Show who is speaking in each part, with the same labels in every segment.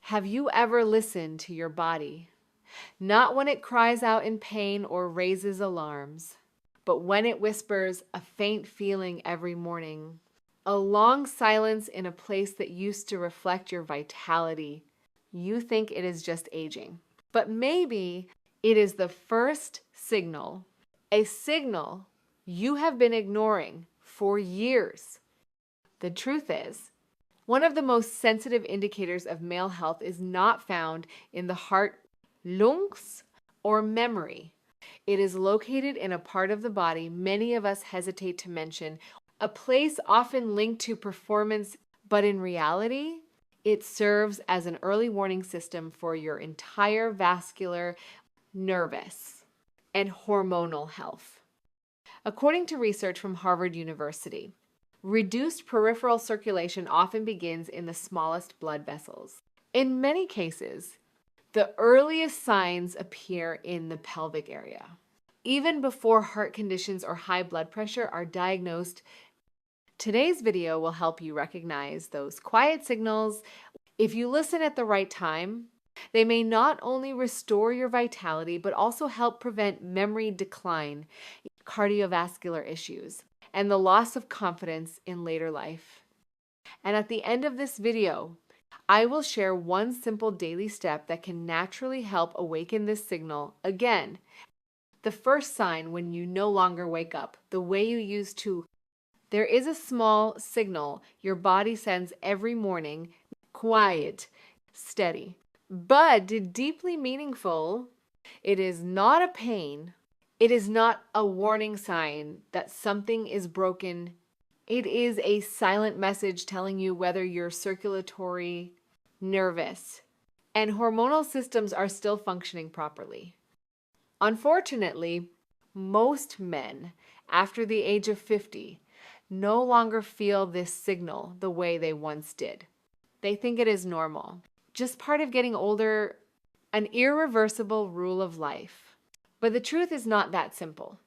Speaker 1: Have you ever listened to your body? Not when it cries out in pain or raises alarms, but when it whispers a faint feeling every morning. A long silence in a place that used to reflect your vitality. You think it is just aging, but maybe it is the first signal, a signal you have been ignoring for years. The truth is, one of the most sensitive indicators of male health is not found in the heart, lungs, or memory. It is located in a part of the body many of us hesitate to mention, a place often linked to performance, but in reality, it serves as an early warning system for your entire vascular, nervous, and hormonal health. According to research from Harvard University, reduced peripheral circulation often begins in the smallest blood vessels. In many cases, the earliest signs appear in the pelvic area. Even before heart conditions or high blood pressure are diagnosed, today's video will help you recognize those quiet signals. If you listen at the right time, they may not only restore your vitality, but also help prevent memory decline, cardiovascular issues, and the loss of confidence in later life. And at the end of this video, I will share one simple daily step that can naturally help awaken this signal again. The first sign when you no longer wake up the way you used to. There is a small signal your body sends every morning, quiet, steady, but deeply meaningful. It is not a pain. It is not a warning sign that something is broken. It is a silent message telling you whether your circulatory, nervous, and hormonal systems are still functioning properly. Unfortunately, most men after the age of 50 no longer feel this signal the way they once did. They think it is normal, just part of getting older, an irreversible rule of life. But the truth is not that simple.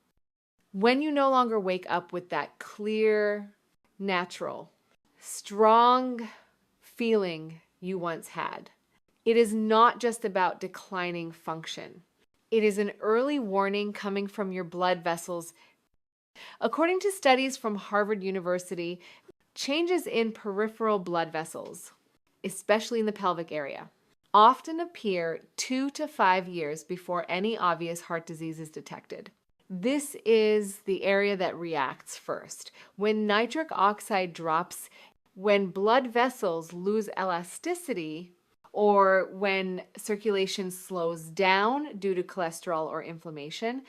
Speaker 1: When you no longer wake up with that clear, natural, strong feeling you once had, it is not just about declining function. It is an early warning coming from your blood vessels. According to studies from Harvard University, changes in peripheral blood vessels, especially in the pelvic area, often appear 2 to 5 years before any obvious heart disease is detected. This is the area that reacts first. When nitric oxide drops, when blood vessels lose elasticity, or when circulation slows down due to cholesterol or inflammation,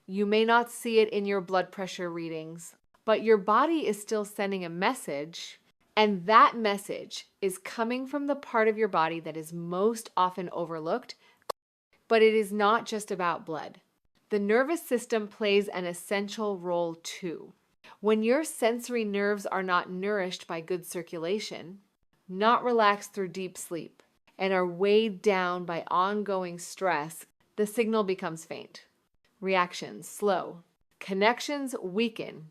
Speaker 1: you may not see it in your blood pressure readings, but your body is still sending a message, and that message is coming from the part of your body that is most often overlooked. But it is not just about blood. The nervous system plays an essential role too. When your sensory nerves are not nourished by good circulation, not relaxed through deep sleep, and are weighed down by ongoing stress, the signal becomes faint. Reactions slow. Connections weaken.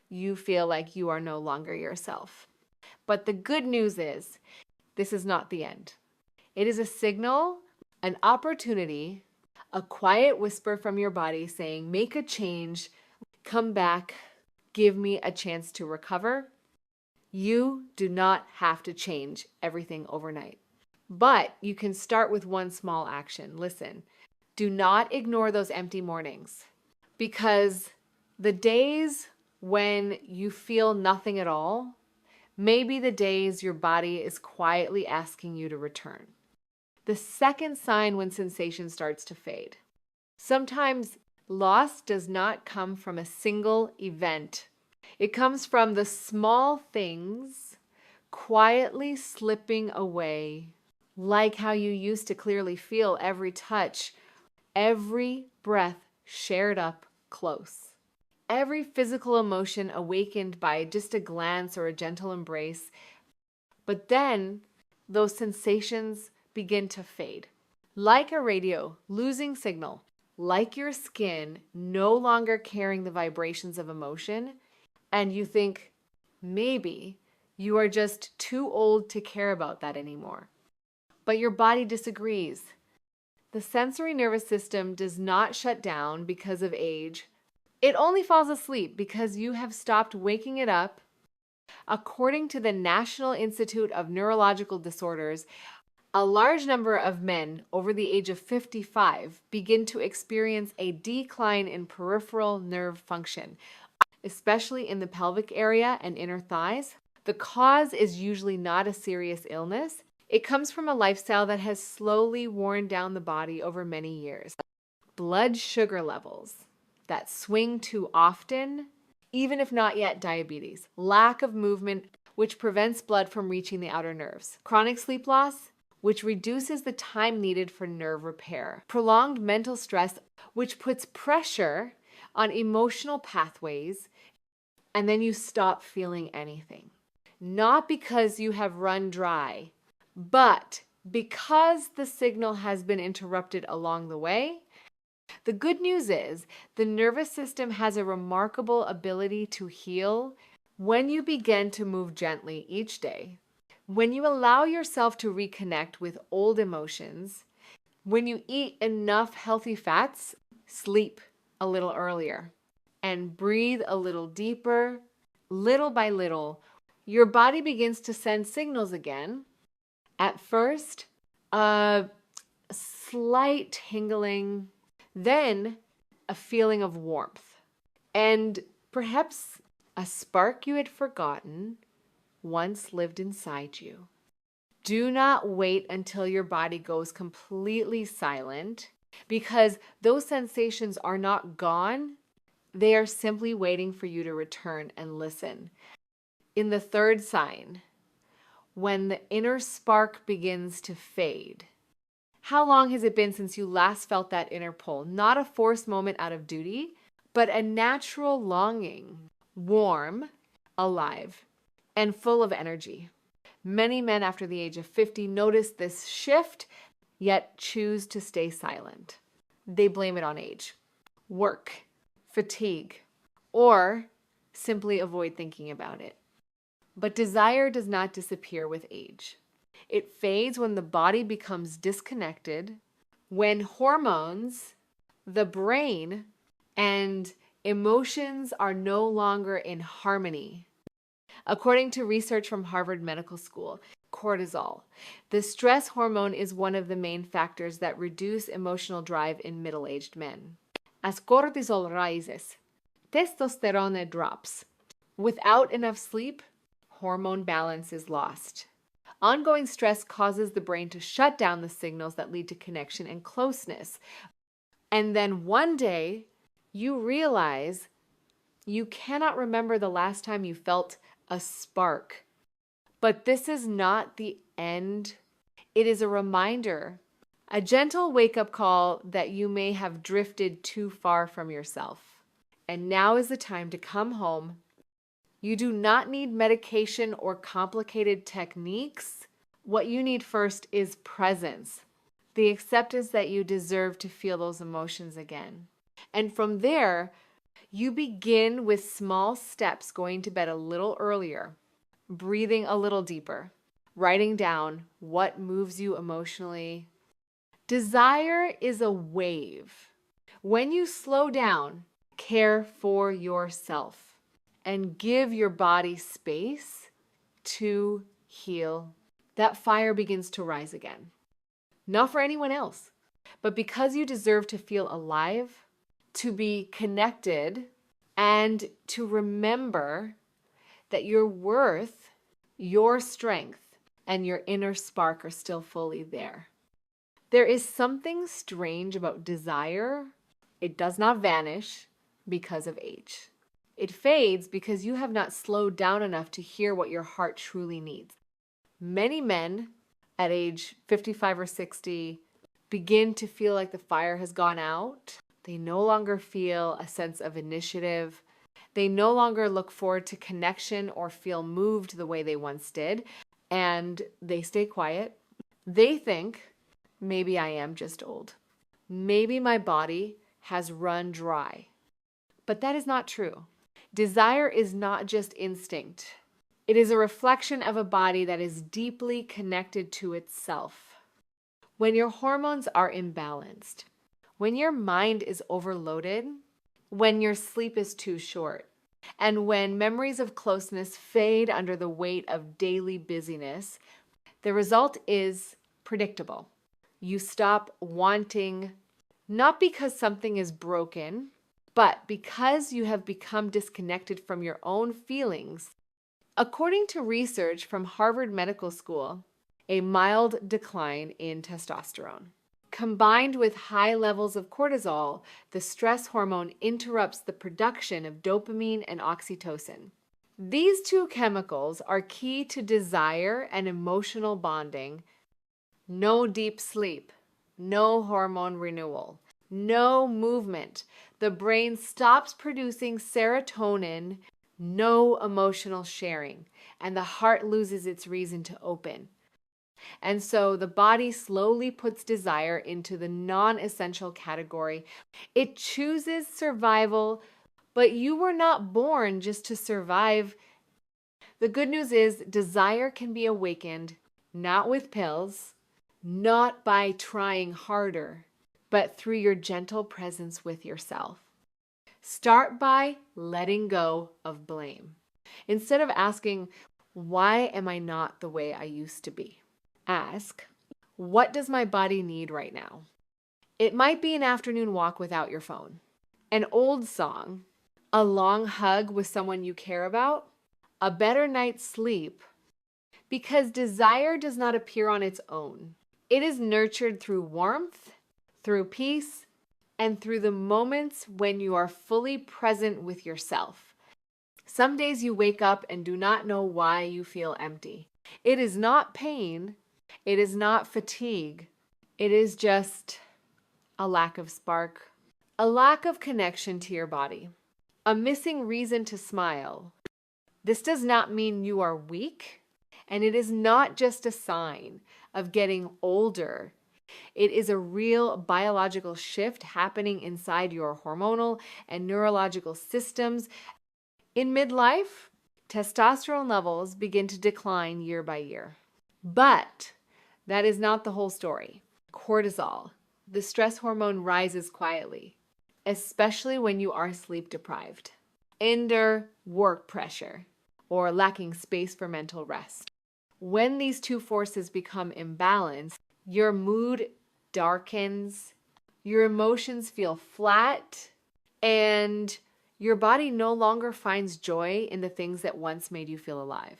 Speaker 1: You feel like you are no longer yourself. But the good news is, this is not the end. It is a signal, an opportunity, a quiet whisper from your body saying, make a change, come back, give me a chance to recover. You do not have to change everything overnight, but you can start with one small action. Listen, do not ignore those empty mornings, because the days when you feel nothing at all may be the days your body is quietly asking you to return. The second sign when sensation starts to fade. Sometimes loss does not come from a single event. It comes from the small things quietly slipping away, like how you used to clearly feel every touch, every breath shared up close, every physical emotion awakened by just a glance or a gentle embrace. But then those sensations begin to fade, like a radio losing signal, like your skin no longer carrying the vibrations of emotion, and you think maybe you are just too old to care about that anymore. But your body disagrees. The sensory nervous system does not shut down because of age. It only falls asleep because you have stopped waking it up. According to the National Institute of Neurological Disorders, a large number of men over the age of 55 begin to experience a decline in peripheral nerve function, especially in the pelvic area and inner thighs. The cause is usually not a serious illness. It comes from a lifestyle that has slowly worn down the body over many years. Blood sugar levels that swing too often, even if not yet diabetes. Lack of movement, which prevents blood from reaching the outer nerves. Chronic sleep loss, which reduces the time needed for nerve repair. Prolonged mental stress, which puts pressure on emotional pathways, and then you stop feeling anything. Not because you have run dry, but because the signal has been interrupted along the way. The good news is the nervous system has a remarkable ability to heal when you begin to move gently each day. When you allow yourself to reconnect with old emotions, when you eat enough healthy fats, sleep a little earlier, and breathe a little deeper, little by little, your body begins to send signals again. At first, a slight tingling, then a feeling of warmth, and perhaps a spark you had forgotten once lived inside you. Do not wait until your body goes completely silent, because those sensations are not gone. They are simply waiting for you to return and listen. In the third sign, when the inner spark begins to fade. How long has it been since you last felt that inner pull? Not a forced moment out of duty, but a natural longing, warm, alive, and full of energy. Many men after the age of 50 notice this shift, yet choose to stay silent. They blame it on age, work, fatigue, or simply avoid thinking about it. But desire does not disappear with age. It fades when the body becomes disconnected, when hormones, the brain, and emotions are no longer in harmony. According to research from Harvard Medical School, cortisol, the stress hormone, is one of the main factors that reduce emotional drive in middle-aged men. As cortisol rises, testosterone drops. Without enough sleep, hormone balance is lost. Ongoing stress causes the brain to shut down the signals that lead to connection and closeness. And then one day, you realize you cannot remember the last time you felt a spark. But this is not the end. It is a reminder, a gentle wake-up call that you may have drifted too far from yourself. And now is the time to come home. You do not need medication or complicated techniques. What you need first is presence, the acceptance that you deserve to feel those emotions again. And from there, you begin with small steps, going to bed a little earlier, breathing a little deeper, writing down what moves you emotionally. Desire is a wave. When you slow down, care for yourself and give your body space to heal, that fire begins to rise again. Not for anyone else, but because you deserve to feel alive, to be connected, and to remember that your worth, your strength, and your inner spark are still fully there. There is something strange about desire. It does not vanish because of age. It fades because you have not slowed down enough to hear what your heart truly needs. Many men at age 55 or 60 begin to feel like the fire has gone out. They no longer feel a sense of initiative. They no longer look forward to connection or feel moved the way they once did. And they stay quiet. They think, maybe I am just old. Maybe my body has run dry. But that is not true. Desire is not just instinct. It is a reflection of a body that is deeply connected to itself. When your hormones are imbalanced, when your mind is overloaded, when your sleep is too short, and when memories of closeness fade under the weight of daily busyness, the result is predictable. You stop wanting, not because something is broken, but because you have become disconnected from your own feelings. According to research from Harvard Medical School, a mild decline in testosterone, combined with high levels of cortisol, the stress hormone interrupts the production of dopamine and oxytocin. These two chemicals are key to desire and emotional bonding. No deep sleep, no hormone renewal, no movement. The brain stops producing serotonin, no emotional sharing, and the heart loses its reason to open. And so the body slowly puts desire into the non-essential category. It chooses survival, but you were not born just to survive. The good news is desire can be awakened, not with pills, not by trying harder, but through your gentle presence with yourself. Start by letting go of blame. Instead of asking, why am I not the way I used to be? Ask, what does my body need right now? It might be an afternoon walk without your phone, an old song, a long hug with someone you care about, a better night's sleep, because desire does not appear on its own. It is nurtured through warmth, through peace, and through the moments when you are fully present with yourself. Some days you wake up and do not know why you feel empty. It is not pain. It is not fatigue. It is just a lack of spark, a lack of connection to your body, a missing reason to smile. This does not mean you are weak, and it is not just a sign of getting older. It is a real biological shift happening inside your hormonal and neurological systems. In midlife, testosterone levels begin to decline year by year. But that is not the whole story. Cortisol, the stress hormone, rises quietly, especially when you are sleep deprived, under work pressure, or lacking space for mental rest. When these two forces become imbalanced, your mood darkens, your emotions feel flat, and your body no longer finds joy in the things that once made you feel alive.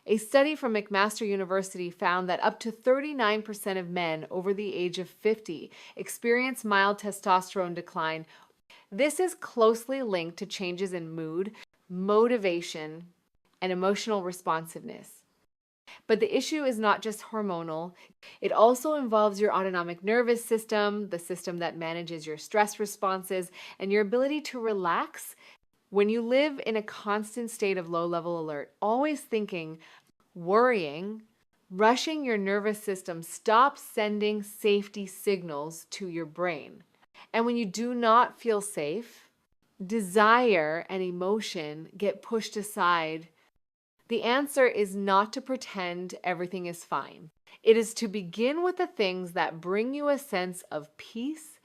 Speaker 1: A study from McMaster University found that up to 39% of men over the age of 50 experience mild testosterone decline. This is closely linked to changes in mood, motivation, and emotional responsiveness. But the issue is not just hormonal. It also involves your autonomic nervous system, the system that manages your stress responses, and your ability to relax. When you live in a constant state of low-level alert, always thinking, worrying, rushing, your nervous system stops sending safety signals to your brain. And when you do not feel safe, desire and emotion get pushed aside. The answer is not to pretend everything is fine. It is to begin with the things that bring you a sense of peace,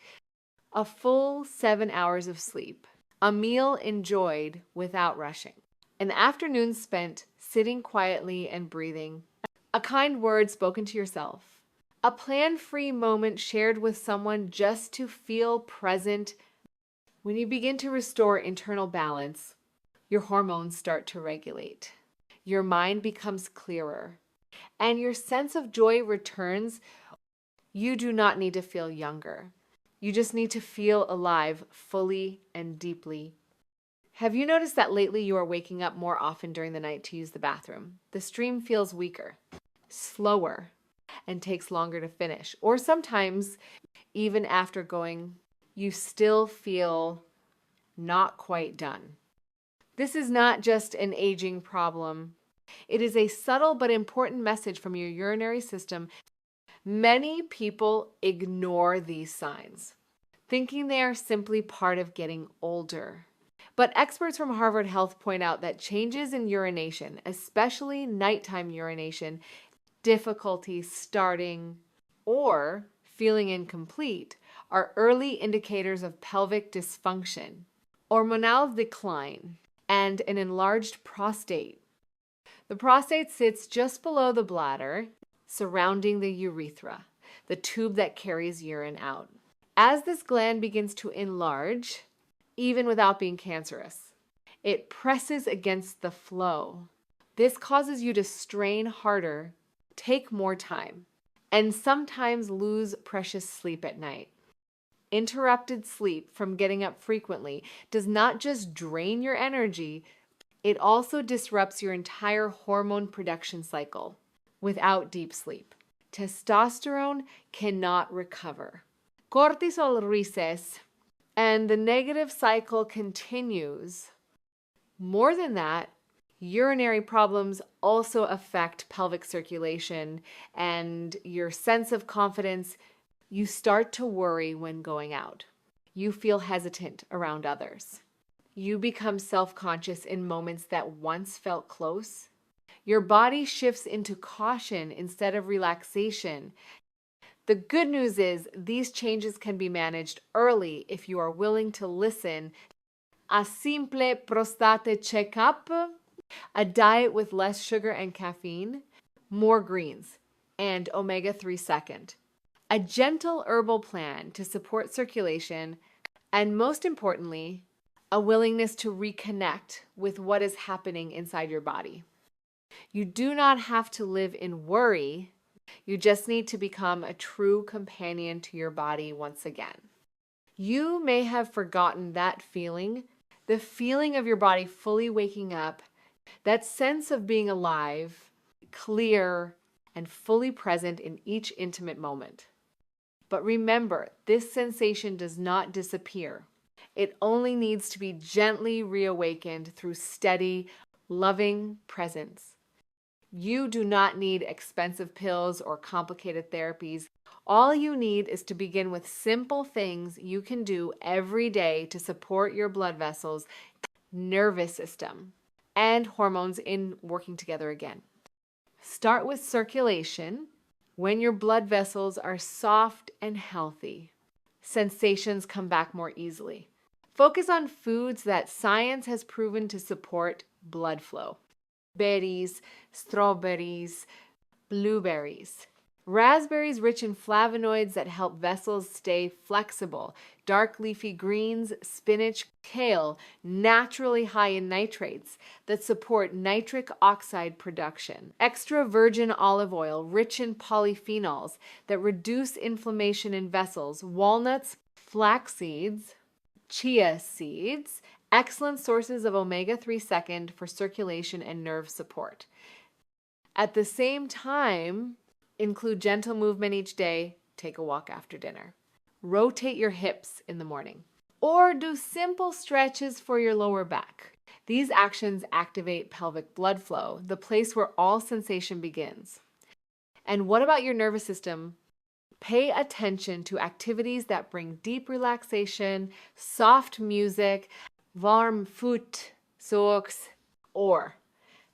Speaker 1: a full 7 hours of sleep, a meal enjoyed without rushing, an afternoon spent sitting quietly and breathing, a kind word spoken to yourself, a plan-free moment shared with someone just to feel present. When you begin to restore internal balance, your hormones start to regulate. Your mind becomes clearer, and your sense of joy returns. You do not need to feel younger. You just need to feel alive fully and deeply. Have you noticed that lately you are waking up more often during the night to use the bathroom? The stream feels weaker, slower, and takes longer to finish. Or sometimes, even after going, you still feel not quite done. This is not just an aging problem. It is a subtle but important message from your urinary system. Many people ignore these signs, thinking they are simply part of getting older. But experts from Harvard Health point out that changes in urination, especially nighttime urination, difficulty starting, or feeling incomplete are early indicators of pelvic dysfunction, hormonal decline, and an enlarged prostate. The prostate sits just below the bladder, surrounding the urethra, the tube that carries urine out. As this gland begins to enlarge, even without being cancerous, it presses against the flow. This causes you to strain harder, take more time, and sometimes lose precious sleep at night. Interrupted sleep from getting up frequently does not just drain your energy, it also disrupts your entire hormone production cycle. Without deep sleep, testosterone cannot recover. Cortisol rises, and the negative cycle continues. More than that, urinary problems also affect pelvic circulation and your sense of confidence. You start to worry when going out. You feel hesitant around others. You become self-conscious in moments that once felt close. Your body shifts into caution instead of relaxation. The good news is these changes can be managed early if you are willing to listen. A simple prostate checkup, a diet with less sugar and caffeine, more greens, and omega-3 second. A gentle herbal plan to support circulation, and most importantly, a willingness to reconnect with what is happening inside your body. You do not have to live in worry. You just need to become a true companion to your body once again. You may have forgotten that feeling, the feeling of your body fully waking up, that sense of being alive, clear, and fully present in each intimate moment. But remember, this sensation does not disappear. It only needs to be gently reawakened through steady, loving presence. You do not need expensive pills or complicated therapies. All you need is to begin with simple things you can do every day to support your blood vessels, nervous system, and hormones in working together again. Start with circulation. When your blood vessels are soft and healthy, sensations come back more easily. Focus on foods that science has proven to support blood flow. Berries, strawberries, blueberries. Raspberries rich in flavonoids that help vessels stay flexible. Dark leafy greens, spinach, kale, naturally high in nitrates that support nitric oxide production. Extra virgin olive oil rich in polyphenols that reduce inflammation in vessels. Walnuts, flax seeds, chia seeds, excellent sources of omega-3 second for circulation and nerve support. At the same time, include gentle movement each day. Take a walk after dinner. Rotate your hips in the morning. Or do simple stretches for your lower back. These actions activate pelvic blood flow, the place where all sensation begins. And what about your nervous system? Pay attention to activities that bring deep relaxation, soft music, warm foot, socks, or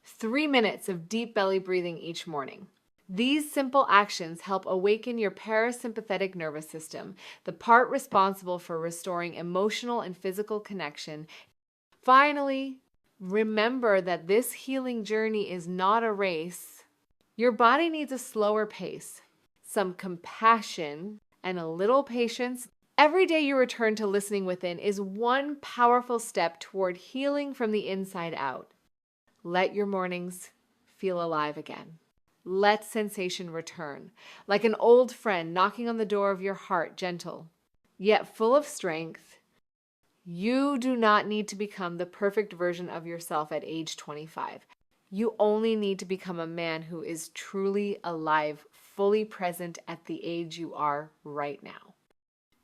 Speaker 1: 3 minutes of deep belly breathing each morning. These simple actions help awaken your parasympathetic nervous system, the part responsible for restoring emotional and physical connection. Finally, remember that this healing journey is not a race. Your body needs a slower pace, some compassion, and a little patience. Every day you return to listening within is one powerful step toward healing from the inside out. Let your mornings feel alive again. Let sensation return, like an old friend knocking on the door of your heart, gentle, yet full of strength. You do not need to become the perfect version of yourself at age 25. You only need to become a man who is truly alive, fully present at the age you are right now.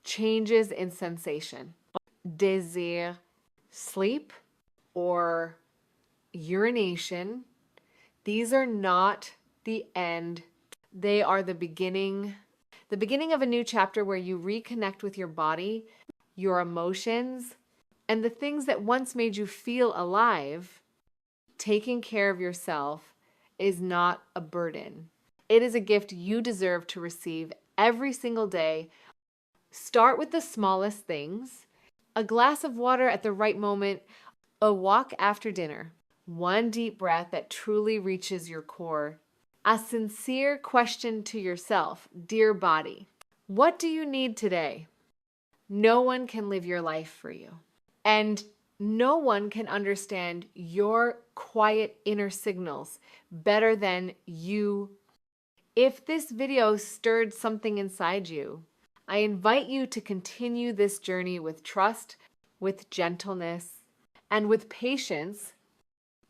Speaker 1: Changes in sensation, desire, sleep, or urination, these are not the end. They are the beginning of a new chapter where you reconnect with your body, your emotions, and the things that once made you feel alive. Taking care of yourself is not a burden. It is a gift you deserve to receive every single day. Start with the smallest things: a glass of water at the right moment, a walk after dinner, one deep breath that truly reaches your core, a sincere question to yourself: dear body, what do you need today? No one can live your life for you. And no one can understand your quiet inner signals better than you. If this video stirred something inside you, I invite you to continue this journey with trust, with gentleness, and with patience.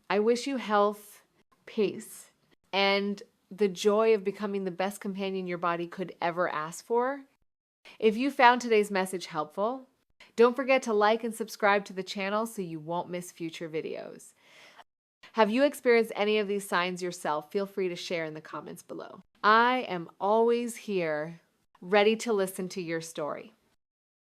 Speaker 1: I wish you health, peace, and the joy of becoming the best companion your body could ever ask for. If you found today's message helpful, don't forget to like and subscribe to the channel so you won't miss future videos. Have you experienced any of these signs yourself? Feel free to share in the comments below. I am always here, ready to listen to your story.